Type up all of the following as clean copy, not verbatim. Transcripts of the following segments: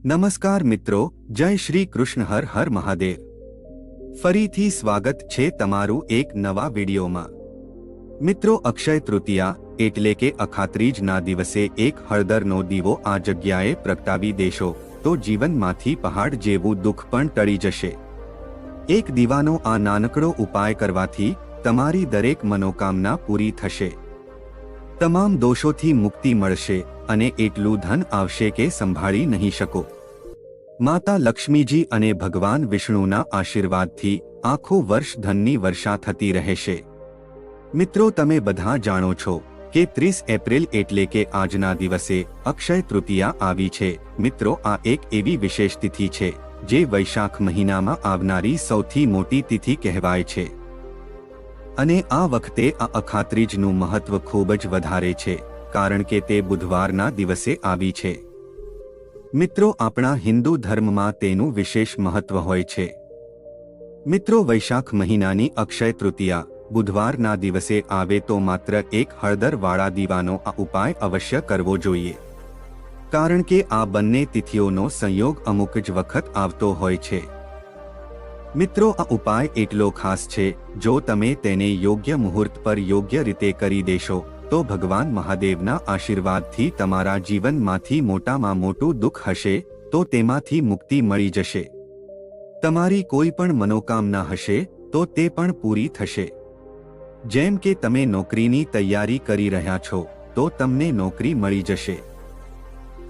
નમસ્કાર મિત્રો, જય શ્રી કૃષ્ણ, હર હર મહાદેવ। ફરીથી સ્વાગત છે તમારું એક નવા વિડીયોમાં। મિત્રો, અક્ષય તૃતીયા એટલે કે અખાત્રીજના દિવસે એક હળદરનો દીવો આ જગ્યાએ પ્રગટાવી દેશો તો જીવનમાંથી પહાડ જેવું દુઃખ પણ ટળી જશે। એક દીવાનો આ નાનકડો ઉપાય કરવાથી તમારી દરેક મનોકામના પૂરી થશે, તમામ દોષોથી મુક્તિ મળશે અને એટલું ધન આવશે કે સંભાળી નહીં શકો। માતા લક્ષ્મીજી અને ભગવાન વિષ્ણુના આશીર્વાદથી આખું વર્ષ ધનની વર્ષા થતી રહેશે। મિત્રો, તમે બધા જાણો છો કે 30 એપ્રિલ એટલે કે આજના દિવસે અક્ષય તૃતીયા આવી છે। મિત્રો, આ એક એવી વિશેષ તિથિ છે જે વૈશાખ મહિનામાં આવનારી સૌથી મોટી તિથિ કહેવાય છે અને આ વખતે આ અખાત્રીજનું મહત્વ ખૂબ જ વધારે છે કારણ કે તે બુધવારના દિવસે આવી છે। મિત્રો, આપણા હિન્દુ ધર્મમાં તેનું વિશેષ મહત્વ હોય છે। મિત્રો, વૈશાખ મહિનાની અક્ષય તૃતીયા બુધવારના દિવસે આવે તો માત્ર એક હળદરવાળા દીવાનો આ ઉપાય અવશ્ય કરવો જોઈએ કારણ કે આ બંને તિથિઓનો સંયોગ અમુક જ વખત આવતો હોય છે। મિત્રો, આ ઉપાય એટલો ખાસ છે, જો તમે તેને યોગ્ય મુહૂર્ત પર યોગ્ય રીતે કરી દેશો તો ભગવાન મહાદેવના આશીર્વાદથી તમારા જીવનમાંથી મોટામાં મોટું દુઃખ હશે તો તેમાંથી મુક્તિ મળી જશે। તમારી કોઈ પણ મનોકામના હશે તો તે પણ પૂરી થશે। જેમ કે તમે નોકરીની તૈયારી કરી રહ્યા છો તો તમને નોકરી મળી જશે।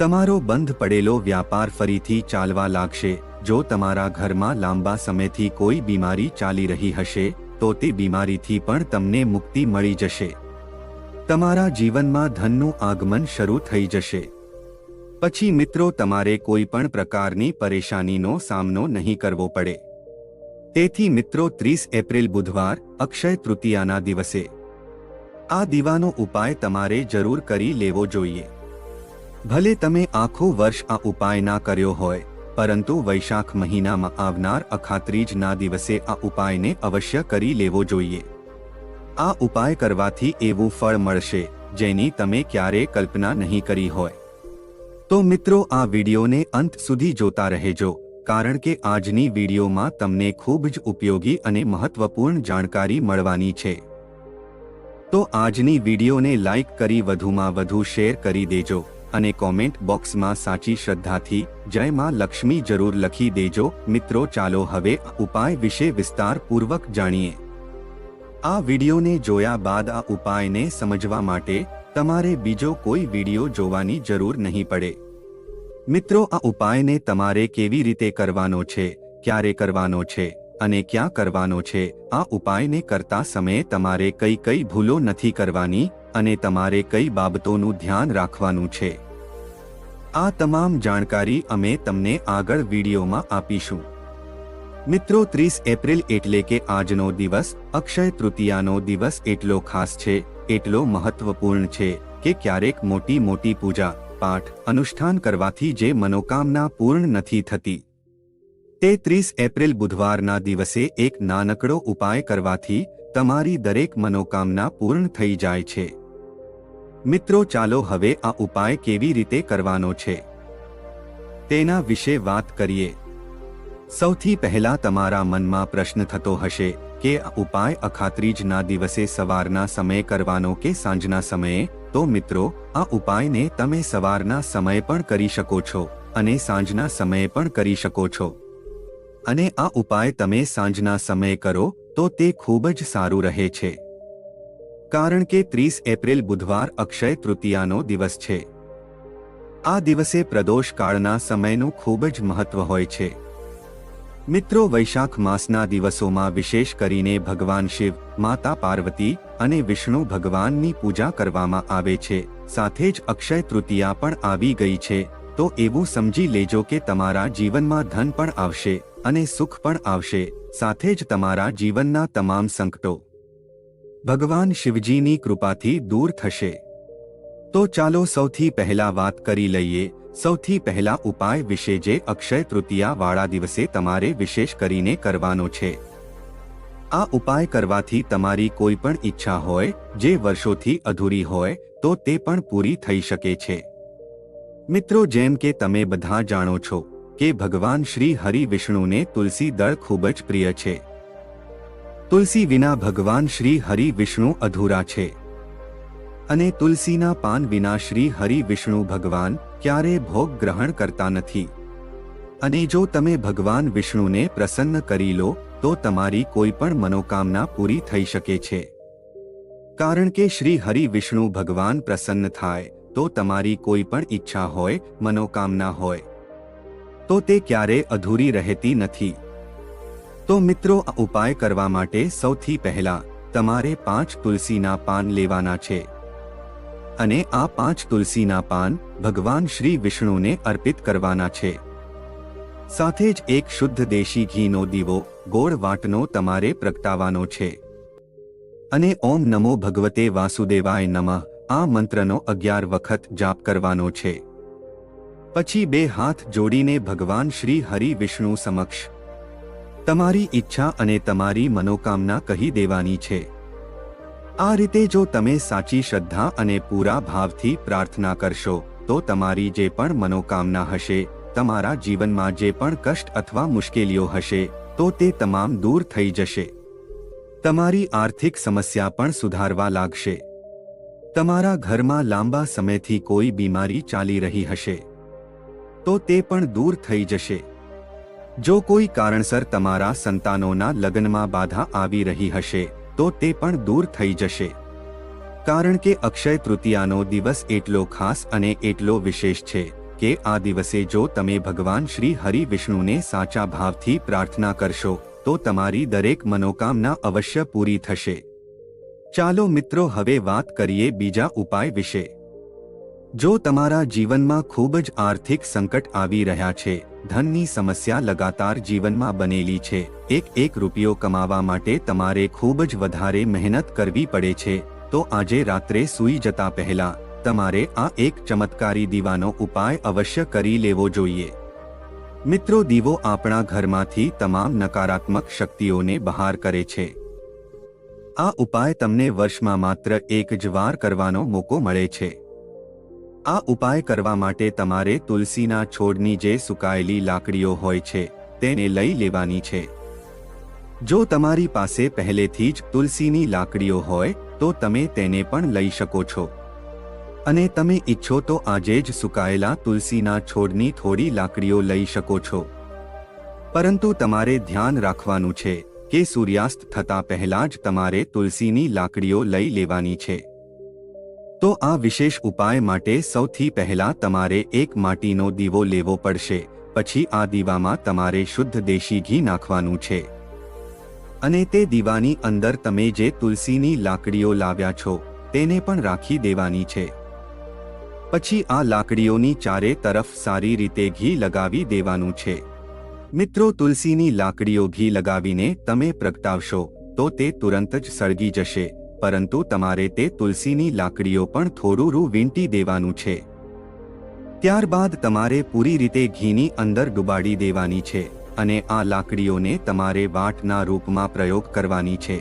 તમારો બંધ પડેલો વ્યાપાર ફરીથી ચાલવા લાગશે। જો તમારા ઘરમાં લાંબા સમયથી કોઈ બીમારી ચાલી રહી હશે તો તે બીમારીથી પણ તમને મુક્તિ મળી જશે। તમારા જીવનમાં ધનનું આગમન શરૂ થઈ જશે। પછી મિત્રો, તમારે કોઈ પણ પ્રકારની પરેશાનીનો સામનો નહીં કરવો પડે। તેથી મિત્રો, 30 એપ્રિલ બુધવાર અક્ષય તૃતીયાના દિવસે આ દીવાનો ઉપાય તમારે જરૂર કરી લેવો જોઈએ। ભલે તમે આખું વર્ષ આ ઉપાય ના કર્યો હોય, પરંતુ વૈશાખ મહિનામાં આવનાર અખાત્રીજના દિવસે આ ઉપાયને અવશ્ય કરી લેવો જોઈએ। આ ઉપાય કરવાથી એવું ફળ મળશે જેની તમે ક્યારેય કલ્પના નહીં કરી હોય। તો મિત્રો, આ વિડીયોને અંત સુધી જોતા રહેજો કારણ કે આજની વિડીયોમાં તમને ખૂબ જ ઉપયોગી અને મહત્વપૂર્ણ જાણકારી મળવાની છે। તો આજની વિડીયોને લાઈક કરી વધુમાં વધુ શેર કરી દેજો અને કોમેન્ટ બોક્સમાં સાચી શ્રદ્ધાથી જય માં લક્ષ્મી જરૂર લખી દેજો। મિત્રો, ચાલો હવે આ ઉપાય વિશે વિસ્તારપૂર્વક જાણીએ। આ વિડીયોને જોયા બાદ આ ઉપાયને સમજવા માટે તમારે બીજો કોઈ વિડીયો જોવાની જરૂર નહીં પડે। મિત્રો, આ ઉપાયને તમારે કેવી રીતે કરવાનો છે, ક્યારે કરવાનો છે અને ક્યાં કરવાનો છે, આ ઉપાયને કરતા સમયે તમારે કઈ કઈ ભૂલો નથી કરવાની અને તમારે કઈ બાબતોનું ધ્યાન રાખવાનું છે, આ તમામ જાણકારી અમે તમને આગળ વિડીયોમાં આપીશું। મિત્રો, 30 એપ્રિલ એટલે કે આજનો દિવસ અક્ષય તૃતીયાનો દિવસ એટલો ખાસ છે, એટલો મહત્વપૂર્ણ છે કે ક્યારેક મોટી મોટી પૂજા પાઠ અનુષ્ઠાન કરવાથી જે મનોકામના પૂર્ણ નથી થતી તે 30 એપ્રિલ બુધવારના દિવસે એક નાનકડો ઉપાય કરવાથી તમારી દરેક મનોકામના પૂર્ણ થઈ જાય છે। મિત્રો, ચાલો હવે આ ઉપાય કેવી રીતે કરવાનો છે તેના વિશે વાત કરીએ। સૌથી પહેલા તમારા મનમાં પ્રશ્ન થતો હશે કે આ ઉપાય અખાત્રીજના દિવસે સવારના સમયે કરવાનો કે સાંજના સમયે। તો મિત્રો, આ ઉપાયને તમે સવારના સમયે પણ કરી શકો છો અને સાંજના સમયે પણ કરી શકો છો અને આ ઉપાય તમે સાંજના સમયે કરો તો તે ખૂબ જ સારું રહે છે કારણ કે 30 એપ્રિલ બુધવાર અક્ષય તૃતીયાનો દિવસ છે। આ દિવસે પ્રદોષ કાળના સમયનું ખૂબ જ મહત્વ હોય છે। મિત્રો, વૈશાખ માસના દિવસોમાં વિશેષ કરીને ભગવાન શિવ, માતા પાર્વતી અને વિષ્ણુ ભગવાનની પૂજા કરવામાં આવે છે। સાથે જ અક્ષય તૃતીયા પણ આવી ગઈ છે તો એવું સમજી લેજો કે તમારા જીવનમાં ધન પણ આવશે અને સુખ પણ આવશે, સાથે જ તમારા જીવનના તમામ સંકટો ભગવાન શિવજીની કૃપાથી દૂર થશે। તો ચાલો સૌથી પહેલા વાત કરી લઈએ સૌથી પહેલા ઉપાય વિશે જે અક્ષય તૃતીયા વાળા દિવસે તમારે વિશેષ કરીને કરવાનો છે। આ ઉપાય કરવાથી તમારી કોઈ પણ ઈચ્છા હોય જે વર્ષોથી અધૂરી હોય તો તે પણ પૂરી થઈ શકે છે। મિત્રો, જેમ કે તમે બધા જાણો છો કે ભગવાન શ્રી હરિ વિષ્ણુને તુલસી દળ ખૂબ જ પ્રિય છે. તુલસી વિના ભગવાન શ્રી હરિ વિષ્ણુ અધૂરા છે અને તુલસીના પાન વિના શ્રી હરિ વિષ્ણુ ભગવાન ક્યારેય ભોગ ગ્રહણ કરતા નથી. અને જો તમે ભગવાન વિષ્ણુને પ્રસન્ન કરી લો તો તમારી કોઈ પણ મનોકામના પૂરી થઈ શકે છે. કારણ કે શ્રી હરિ વિષ્ણુ ભગવાન પ્રસન્ન થાય તો તમારી કોઈ પણ ઈચ્છા હોય, મનોકામના હોય તો તે ક્યારેય અધૂરી રહેતી નથી. તો મિત્રો, આ ઉપાય કરવા માટે સૌથી પહેલા તમારે 5 તુલસીના પાન લેવાના છે અને આ 5 તુલસીના પાન ભગવાન શ્રી વિષ્ણુને અર્પિત કરવાના છે. સાથે જ એક શુદ્ધ દેશી ઘીનો દીવો ગોળ વાટનો તમારે પ્રગટાવવાનો છે અને ઓમ નમો ભગવતે વાસુદેવાય નમઃ આ મંત્રનો 11 વખત જાપ કરવાનો છે. પછી 2 હાથ જોડીને ભગવાન શ્રી હરિ વિષ્ણુ સમક્ષ તમારી ઈચ્છા અને તમારી મનોકામના કહી દેવાની છે. આ રીતે જો તમે સાચી શ્રદ્ધા અને પૂરા ભાવથી પ્રાર્થના કરશો તો તમારી જે પણ મનોકામના હશે, તમારા જીવનમાં જે પણ કષ્ટ અથવા મુશ્કેલીઓ હશે તો તે તમામ દૂર થઈ જશે. તમારી આર્થિક સમસ્યા પણ સુધારવા લાગશે. તમારા ઘરમાં લાંબા સમયથી કોઈ બીમારી ચાલી રહી હશે તો તે પણ દૂર થઈ જશે. જો કોઈ કારણસર તમારા સંતાનોના લગ્નમાં બાધા આવી રહી હશે તો તે પણ દૂર થઈ જશે. કારણ કે અક્ષય તૃતીયાનો દિવસ એટલો ખાસ અને એટલો વિશેષ છે કે આ દિવસે જો તમે ભગવાન શ્રી હરિ વિષ્ણુને સાચા ભાવથી પ્રાર્થના કરશો તો તમારી દરેક મનોકામના અવશ્ય પૂરી થશે. ચાલો મિત્રો, હવે વાત કરીએ બીજા ઉપાય વિશે. જો તમારા જીવનમાં ખૂબ જ આર્થિક સંકટ આવી રહ્યા છે, ધનની સમસ્યા લગાતાર જીવનમાં બનેલી છે, એક રૂપિયો કમાવા માટે તમારે ખૂબ જ વધારે મહેનત કરવી પડે છે, તો આજે રાત્રે સૂઈ જતા પહેલા તમારે આ એક ચમત્કારી દીવાનો ઉપાય અવશ્ય કરી લેવો જોઈએ. મિત્રો, દીવો આપણા ઘરમાંથી તમામ નકારાત્મક શક્તિઓને બહાર કરે છે. આ ઉપાય તમને વર્ષમાં માત્ર એક જ વાર કરવાનો મોકો મળે છે. આ ઉપાય કરવા માટે તમારે તુલસીના છોડની જે સુકાયેલી લાકડીઓ હોય છે તેને લઈ લેવાની છે. જો તમારી પાસે પહેલેથી જ તુલસીની લાકડીઓ હોય તો તમે તેને પણ લઈ શકો છો અને તમે ઈચ્છો તો આજે જ સુકાયેલા તુલસીના છોડની થોડી લાકડીઓ લઈ શકો છો. પરંતુ તમારે ધ્યાન રાખવાનું છે કે સૂર્યાસ્ત થતા પહેલા જ તમારે તુલસીની લાકડીઓ લઈ લેવાની છે. તો આ વિશેષ ઉપાય માટે સૌથી પહેલા તમારે એક માટીનો દીવો લેવો પડશે. પછી આ દીવામાં તમારે શુદ્ધ દેશી ઘી નાખવાનું છે અને તે દીવાની અંદર તમે જે તુલસીની લાકડીઓ લાવ્યા છો તેને પણ રાખી દેવાની છે. પછી આ લાકડીઓની ચારે તરફ સારી રીતે ઘી લગાવી દેવાનું છે. મિત્રો, તુલસીની લાકડીઓ ઘી લગાવીને તમે પ્રગટાવશો તો તે તુરંત જ સળગી જશે, પરંતુ તમારે તે તુલસીની લાકડીઓ પણ થોડું વીંટી દેવાનું છે. ત્યારબાદ તમારે પૂરી રીતે ઘીની અંદર ડુબાડી દેવાની છે અને આ લાકડીઓને તમારે વાટના રૂપમાં પ્રયોગ કરવાની છે.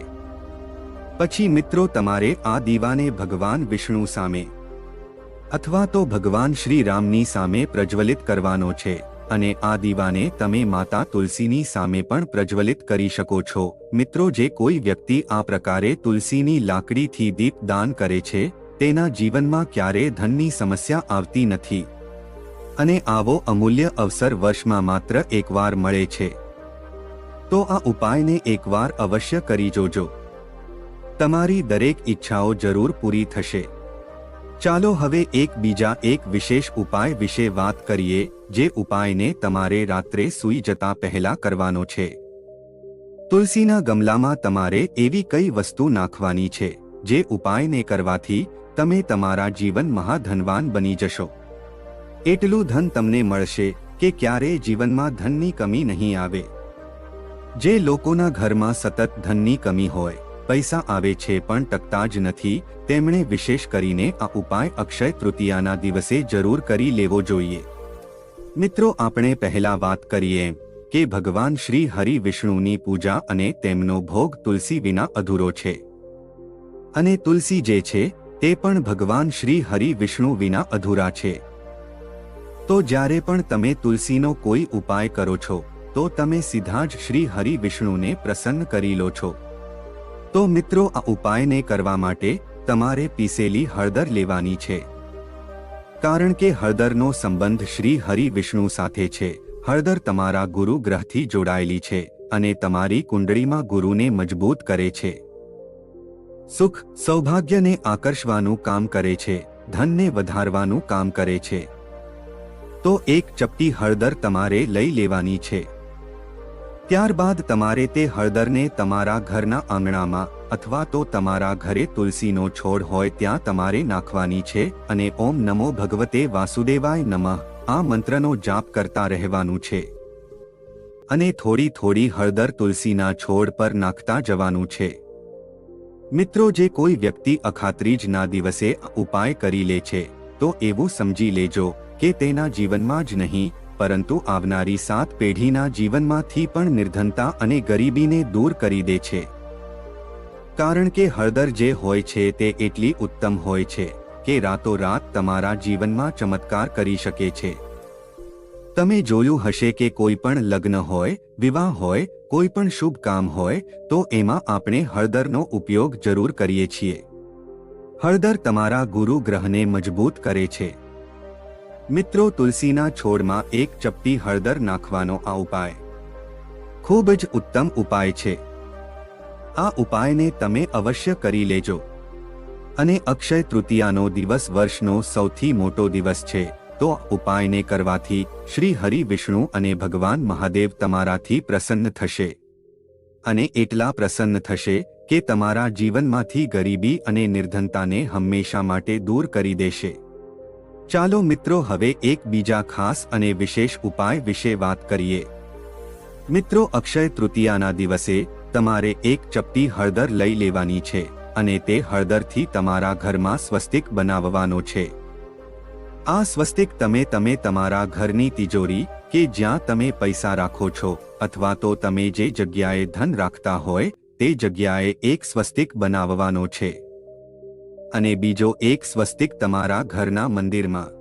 પછી મિત્રો, તમારે આ દીવાને ભગવાન વિષ્ણુ સામે અથવા તો ભગવાન શ્રી રામની સામે પ્રજ્વલિત કરવાનો છે અને આ દીવાને તમે માતા તુલસીની સામે પણ પ્રજ્વલિત કરી શકો છો. મિત્રો, જે કોઈ વ્યક્તિ આ પ્રકારે તુલસીની લાકડીથી દીપ દાન કરે છે તેના જીવનમાં ક્યારેય ધનની સમસ્યા આવતી નથી અને આવો અમૂલ્ય અવસર વર્ષમાં માત્ર એકવાર મળે છે. તો આ ઉપાયને એકવાર અવશ્ય કરી જોજો. તમારી દરેક ઈચ્છાઓ જરૂર પૂરી થશે. ચાલો હવે બીજા એક વિશેષ ઉપાય વિશે વાત કરીએ, જે ઉપાયને તમારે રાત્રે સૂઈ જતા પહેલા કરવાનો છે. તુલસીના ગમલામાં તમારે એવી કઈ વસ્તુ નાખવાની છે જે ઉપાયને કરવાથી તમે તમારા જીવન મહાધનવાન બની જશો. એટલું ધન તમને મળશે કે ક્યારેય જીવનમાં ધનની કમી નહીં આવે. જે લોકોના ઘરમાં સતત ધનની કમી હોય, પૈસા આવે છે પણ ટકતા જ નથી, તેમણે વિશેષ કરીને આ ઉપાય અક્ષય તૃતીયાના દિવસે જરૂર કરી લેવો જોઈએ. મિત્રો, આપણે પહેલા વાત કરીએ કે ભગવાન શ્રી હરિ વિષ્ણુની પૂજા અને તેમનો ભોગ તુલસી વિના અધૂરો છે અને તુલસી જે છે તે પણ ભગવાન શ્રી હરિ વિષ્ણુ વિના અધૂરા છે. તો જ્યારે પણ તમે તુલસીનો કોઈ ઉપાય કરો છો તો તમે સીધા જ શ્રી હરિ વિષ્ણુને પ્રસન્ન કરી લો છો। તો મિત્રો, આ ઉપાયને કરવા માટે તમારે પીસેલી હળદર લેવાની છે, કારણ કે હળદરનો સંબંધ શ્રી હરિ વિષ્ણુ સાથે છે। હળદર તમારા ગુરુ ગ્રહથી જોડાયેલી છે અને તમારી કુંડળીમાં ગુરુને મજબૂત કરે છે, સુખ સૌભાગ્યને આકર્ષવાનું કામ કરે છે, ધનને વધારવાનું કામ કરે છે। તો એક ચપટી હળદર તમારે લઈ લેવાની છે। ત્યારબાદ તમારે તે હળદરને તમારા ઘરના આંગણામાં અથવા તો તમારા ઘરે તુલસીનો છોડ હોય ત્યાં તમારે નાખવાની છે અને ઓમ નમો ભગવતે વાસુદેવાય નમઃ આ મંત્રનો જાપ કરતા રહેવાનું છે અને થોડી થોડી હળદર તુલસીના છોડ પર નાખતા જવાનું છે। મિત્રો, જે કોઈ વ્યક્તિ અખાત્રીજના દિવસે આ ઉપાય કરી લે છે તો એવું સમજી લેજો કે તેના જીવનમાં જ નહીં પરંતુ આવનારી 7 પેઢીના જીવનમાંથી પણ નિર્ધનતા અને ગરીબીને દૂર કરી દે છે। કારણ કે હળદર જે હોય છે તે એટલી ઉત્તમ હોય છે કે રાતોરાત તમારા જીવનમાં ચમત્કાર કરી શકે છે। તમે જોયું હશે કે કોઈ પણ લગ્ન હોય, વિવાહ હોય, કોઈ પણ શુભ કામ હોય તો એમાં આપણે હળદરનો ઉપયોગ જરૂર કરીએ છીએ। હળદર તમારા ગુરુ ગ્રહને મજબૂત કરે છે। મિત્રો, તુલસીના છોડમાં એક ચપટી હળદર નાખવાનો આ ઉપાય ખૂબ જ ઉત્તમ ઉપાય છે। આ ઉપાયને તમે અવશ્ય કરી લેજો। અને અક્ષય તૃતીયાનો દિવસ વર્ષનો સૌથી મોટો દિવસ છે, તો આ ઉપાયને કરવાથી શ્રી હરિ વિષ્ણુ અને ભગવાન મહાદેવ તમારાથી પ્રસન્ન થશે અને એટલા પ્રસન્ન થશે કે તમારા જીવનમાંથી ગરીબી અને નિર્ધનતાને હંમેશા માટે દૂર કરી દેશે। ચાલો મિત્રો, હવે એક બીજા ખાસ અને વિશેષ ઉપાય વિશે વાત કરીએ। મિત્રો, અક્ષય તૃતીયાના દિવસે તમારે એક ચપટી હળદર લઈ લેવાની છે અને તે હળદરથી તમારા ઘરમાં સ્વસ્તિક બનાવવાનો છે। આ સ્વસ્તિક તમે તમારા ઘરની તિજોરી કે જ્યાં તમે પૈસા રાખો છો અથવા તો તમે જે જગ્યાએ ધન રાખતા હોય તે જગ્યાએ એક સ્વસ્તિક બનાવવાનો છે અને બીજો એક સ્વસ્તિક તમારા ઘરના મંદિરમાં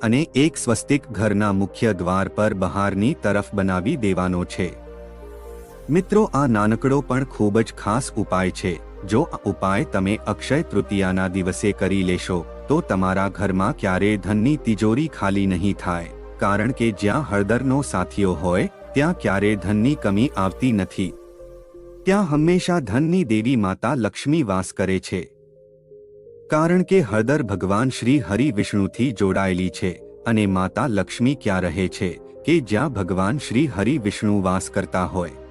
અને એક સ્વસ્તિક ઘરના મુખ્ય દ્વાર પર બહારની તરફ બનાવી દેવાનો છે। મિત્રો, આ નાનકડો પણ ખૂબ જ ખાસ ઉપાય છે। જો આ ઉપાય તમે અક્ષય તૃતીયાના દિવસે કરી લેશો તો તમારા ઘરમાં ક્યારેય ધનની તિજોરી ખાલી નહીં થાય, કારણ કે જ્યાં હળદરનો સાથીઓ હોય ત્યાં ક્યારેય ધનની કમી આવતી નથી। ત્યાં હંમેશા ધનની દેવી માતા લક્ષ્મી વાસ કરે છે, કારણ કે હળદર ભગવાન શ્રી હરિ વિષ્ણુથી જોડાયેલી છે અને માતા લક્ષ્મી ક્યાં રહે છે કે જ્યાં ભગવાન શ્રી હરિ વિષ્ણુ વાસ કરતા હોય।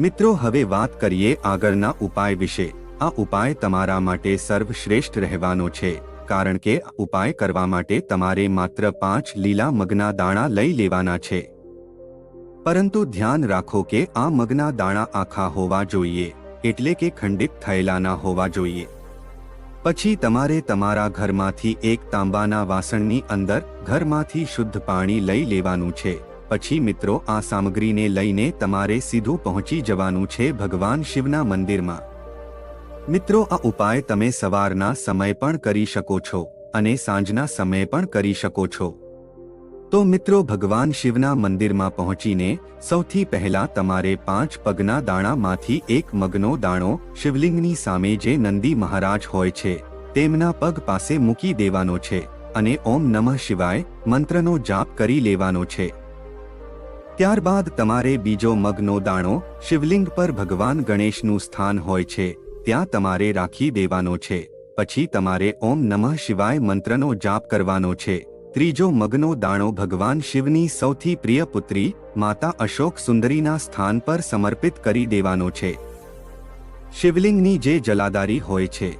મિત્રો, હવે વાત કરીએ આગળના ઉપાય વિશે। આ ઉપાય તમારા માટે સર્વશ્રેષ્ઠ રહેવાનો છે, કારણ કે આ ઉપાય કરવા માટે તમારે માત્ર 5 લીલા મગના દાણા લઈ લેવાના છે। પરંતુ ધ્યાન રાખો કે આ મગના દાણા આખા હોવા જોઈએ, એટલે કે ખંડિત થયેલા ના હોવા જોઈએ। પછી તમારે તમારા ઘરમાંથી એક તાંબાના વાસણની અંદર ઘરમાંથી શુદ્ધ પાણી લઈ લેવાનું છે। પછી મિત્રો, આ સામગ્રીને લઈને તમારે સીધું પહોંચી જવાનું છે ભગવાન શિવના મંદિરમાં। મિત્રો, આ ઉપાય તમે સવારના સમય પણ કરી શકો છો અને સાંજના સમયે પણ કરી શકો છો। તો મિત્રો, ભગવાન શિવના મંદિરમાં પહોંચીને સૌથી પહેલા તમારે 5 પગના દાણામાંથી એક મગનો દાણો શિવલિંગની સામે જે નંદી મહારાજ હોય છે તેમના પગ પાસે મૂકી દેવાનો છે અને ઓમ નમઃ શિવાય મંત્રનો જાપ કરી લેવાનો છે। ત્યારબાદ તમારે બીજો મગનો દાણો શિવલિંગ પર ભગવાન ગણેશનું સ્થાન હોય છે ત્યાં તમારે રાખી દેવાનો છે। પછી તમારે ઓમ નમઃ શિવાય મંત્રનો જાપ કરવાનો છે। ત્રીજો મગનો દાણો ભગવાન શિવની સૌથી પ્રિય પુત્રી માતા અશોક સુંદરીના સ્થાન પર સમર્પિત કરી દેવાનો છે। શિવલિંગની જે જલાધારી હોય છે,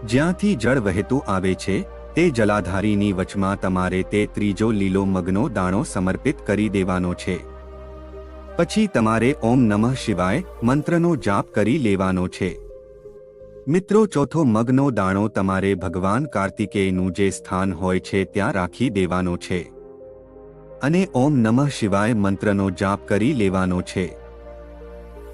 જ્યાંથી જળ વહેતું આવે છે, તે જલાધારીની વચમાં તમારે તે ત્રીજો લીલો મગનો દાણો સમર્પિત કરી દેવાનો છે। પછી તમારે ઓમ નમઃ શિવાય મંત્રનો જાપ કરી લેવાનો છે। મિત્રો, ચોથો મગનો દાણો તમારે ભગવાન કાર્તિકેયનું જે સ્થાન હોય છે ત્યાં રાખી દેવાનો છે અને ઓમ નમઃ શિવાય મંત્રનો જાપ કરી લેવાનો છે।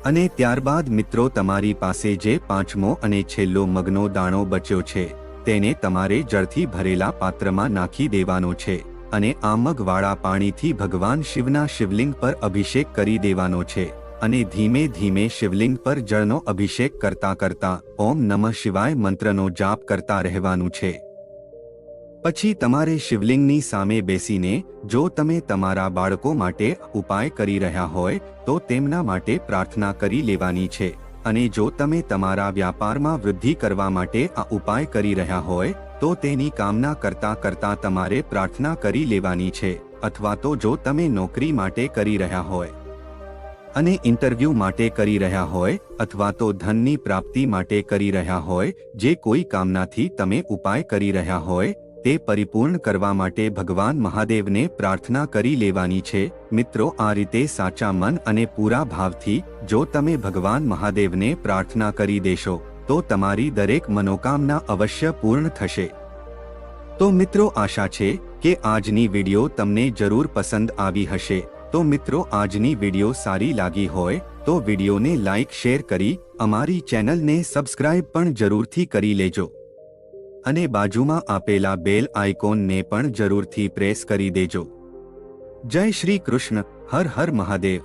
અને ત્યારબાદ મિત્રો, તમારી પાસે જે પાંચમો અને છેલ્લો મગનો દાણો બચ્યો છે તેને તમારે જળથી ભરેલા પાત્રમાં નાખી દેવાનો છે અને આ મગવાળા પાણીથી ભગવાન શિવના શિવલિંગ પર અભિષેક કરી દેવાનો છે અને ધીમે ધીમે શિવલિંગ પર જળનો અભિષેક કરતા કરતા ઓમ નમઃ શિવાય મંત્રનો જાપ કરતા રહેવાનું છે। પછી તમારે શિવલિંગની સામે બેસીને જો તમે તમારા બાળકો માટે ઉપાય કરી રહ્યા હોય તો તેમના માટે પ્રાર્થના કરી લેવાની છે અને જો તમે તમારા વ્યાપારમાં વૃદ્ધિ કરવા માટે આ ઉપાય કરી રહ્યા હોય તો તેની કામના કરતા કરતા તમારે પ્રાર્થના કરી લેવાની છે। અથવા તો જો તમે નોકરી માટે કરી રહ્યા હોય અને ઇન્ટરવ્યૂ માટે કરી રહ્યા હોય અથવા તો ધનની પ્રાપ્તિ માટે કરી રહ્યા હોય, જે કોઈ કામનાથી તમે ઉપાય કરી રહ્યા હોય તે પરિપૂર્ણ કરવા માટે ભગવાન મહાદેવને પ્રાર્થના કરી લેવાની છે। મિત્રો, આ રીતે સાચા મન અને પૂરા ભાવથી જો તમે ભગવાન મહાદેવને પ્રાર્થના કરી દેશો તો તમારી દરેક મનોકામના અવશ્ય પૂર્ણ થશે। તો મિત્રો, આશા છે કે આજની વિડિયો તમને જરૂર પસંદ આવી હશે। તો મિત્રો, આજની વિડિયો સારી લાગી હોય તો વિડિયોને લાઈક શેર કરી અમારી ચેનલને સબસ્ક્રાઇબ પણ જરૂરથી કરી લેજો અને બાજુમાં આપેલા બેલ આઇકોનને પણ જરૂરથી પ્રેસ કરી દેજો। જય શ્રી કૃષ્ણ। હર હર મહાદેવ।